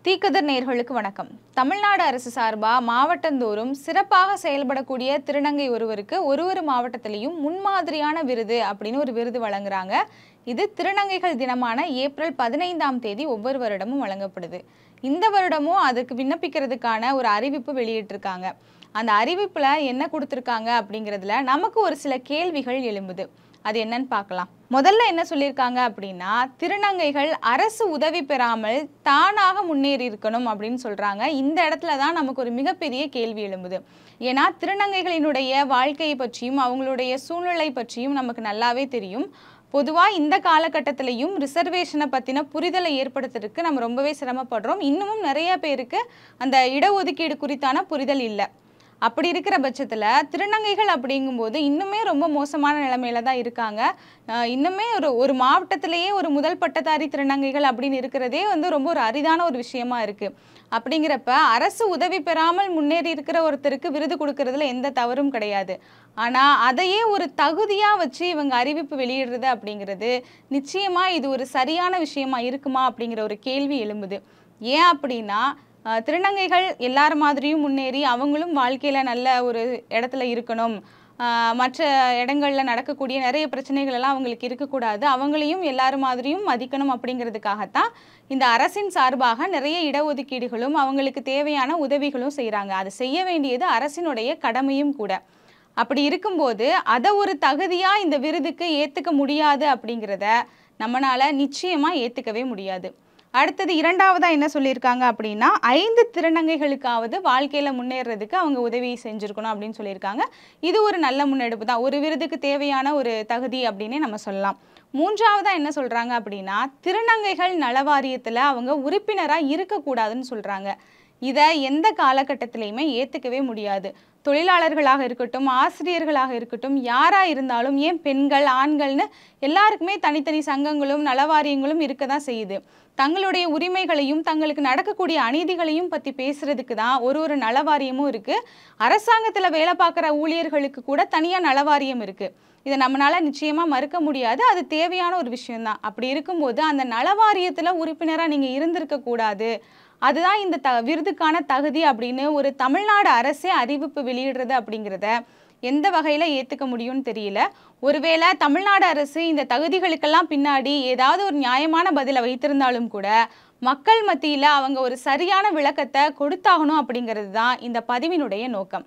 தீக்கதிர் நேயர்களுக்கு வணக்கம். தமிழ்நாடு அரசு சார்பா மாவட்டந்தோறும் சிறப்பாக செயல்படக்கூடிய திருநங்கை ஒருவருக்கு ஒரு மாவட்டத்திலையும் முன்மாதிரியான விருது அப்படின்னு ஒரு விருது வழங்குறாங்க. இது திருநங்கைகள் தினமான ஏப்ரல் 15ஆம் தேதி ஒவ்வொரு வருடமும் வழங்கப்படுது. இந்த வருடமும் அதுக்கு விண்ணப்பிக்கிறதுக்கான ஒரு அறிவிப்பு வெளியிட்டிருக்காங்க. அந்த அறிவிப்புல என்ன கொடுத்திருக்காங்க அப்படிங்கிறதுல நமக்கு ஒரு சில கேள்விகள் எழும்புது. அது என்னன்னு பார்க்கலாம். முதல்ல என்ன சொல்லியிருக்காங்க அப்படின்னா, திருநங்கைகள் அரசு உதவி பெறாமல் தானாக முன்னேறி இருக்கணும் அப்படின்னு சொல்றாங்க. இந்த இடத்துல தான் நமக்கு ஒரு மிகப்பெரிய கேள்வி எழும்புது. ஏன்னா திருநங்கைகளினுடைய வாழ்க்கையை பற்றியும் அவங்களுடைய சூழ்நிலை பற்றியும் நமக்கு நல்லாவே தெரியும். பொதுவா இந்த காலகட்டத்திலையும் ரிசர்வேஷனை பத்தின புரிதலை ஏற்படுத்துறதுக்கு நம்ம ரொம்பவே சிரமப்படுறோம். இன்னமும் நிறைய பேருக்கு அந்த இடஒதுக்கீடு குறித்தான புரிதல் இல்லை. அப்படி இருக்கிற பட்சத்தில் திருநங்கைகள் அப்படிங்கும்போது இன்னுமே ரொம்ப மோசமான நிலைமையில தான் இருக்காங்க. இன்னுமே ஒரு மாவட்டத்திலேயே ஒரு முதல் பட்டதாரி திருநங்கைகள் அப்படின்னு இருக்கிறதே ரொம்ப ஒரு அரிதான ஒரு விஷயமா இருக்கு. அப்படிங்கிறப்ப அரசு உதவி பெறாமல் முன்னேறி இருக்கிற ஒருத்தருக்கு விருது கொடுக்கறதுல எந்த தவறும் கிடையாது. ஆனால் அதையே ஒரு தகுதியாக வச்சு இவங்க அறிவிப்பு வெளியிடுறது அப்படிங்கிறது நிச்சயமா இது ஒரு சரியான விஷயமா இருக்குமா அப்படிங்கிற ஒரு கேள்வி எழும்புது. ஏன் அப்படின்னா, திருநங்கைகள் எல்லார் மாதிரியும் முன்னேறி அவங்களும் வாழ்க்கையில் நல்ல ஒரு இடத்துல இருக்கணும், மற்ற இடங்களில் நடக்கக்கூடிய நிறைய பிரச்சனைகள் எல்லாம் அவங்களுக்கு இருக்கக்கூடாது, அவங்களையும் எல்லார் மாதிரியும் மதிக்கணும் அப்படிங்கிறதுக்காகத்தான் இந்த அரசின் சார்பாக நிறைய இடஒதுக்கீடுகளும் அவங்களுக்கு தேவையான உதவிகளும் செய்கிறாங்க. அது செய்ய வேண்டியது அரசினுடைய கடமையும் கூட. அப்படி இருக்கும்போது அதை ஒரு தகுதியாக இந்த விருதுக்கு ஏற்றுக்க முடியாது அப்படிங்கிறத நம்மளால் நிச்சயமாக ஏற்றுக்கவே முடியாது. அடுத்தது இரண்டாவதாக என்ன சொல்லியிருக்காங்க அப்படின்னா, 5 திருநங்கைகளுக்காவது வாழ்க்கையில் முன்னேறதுக்கு அவங்க உதவி செஞ்சுருக்கணும் அப்படின்னு சொல்லியிருக்காங்க. இது ஒரு நல்ல முன்னெடுப்பு தான். ஒரு விருதுக்கு தேவையான ஒரு தகுதி அப்படின்னே நம்ம சொல்லலாம். மூன்றாவதாக என்ன சொல்கிறாங்க அப்படின்னா, திருநங்கைகள் நல வாரியத்தில் அவங்க உறுப்பினராக இருக்கக்கூடாதுன்னு சொல்கிறாங்க. இதை எந்த காலகட்டத்திலையுமே ஏற்றுக்கவே முடியாது. தொழிலாளர்களாக இருக்கட்டும், ஆசிரியர்களாக இருக்கட்டும், யாராக இருந்தாலும், ஏன் பெண்கள் ஆண்கள்னு எல்லாருக்குமே தனித்தனி சங்கங்களும் நலவாரியங்களும் இருக்க தான் செய்யுது. தங்களுடைய உரிமைகளையும் தங்களுக்கு நடக்கக்கூடிய அநீதிகளையும் பற்றி பேசுறதுக்கு தான் ஒரு நலவாரியமும் இருக்குது. அரசாங்கத்தில் வேலை பார்க்குற ஊழியர்களுக்கு கூட தனியாக நலவாரியம் இருக்குது. இதை நம்மளால் நிச்சயமாக மறுக்க முடியாது. அது தேவையான ஒரு விஷயம்தான். அப்படி இருக்கும்போது அந்த நலவாரியத்தில் உறுப்பினராக நீங்கள் இருந்திருக்கக்கூடாது, அதுதான் இந்த விருதுக்கான தகுதி அப்படின்னு ஒரு தமிழ்நாடு அரசே அறிவிப்பு வெளியிடுறது அப்படிங்கிறத எந்த வகையில் ஏற்றுக்க முடியும்னு தெரியல. ஒருவேளை தமிழ்நாடு அரசு இந்த தகுதிகளுக்கெல்லாம் பின்னாடி ஏதாவது ஒரு நியாயமான பதிலை வைத்திருந்தாலும் கூட மக்கள் மத்தியில் அவங்க ஒரு சரியான விளக்கத்தை கொடுத்தாகணும் அப்படிங்கிறது தான் இந்த பதிவினுடைய நோக்கம்.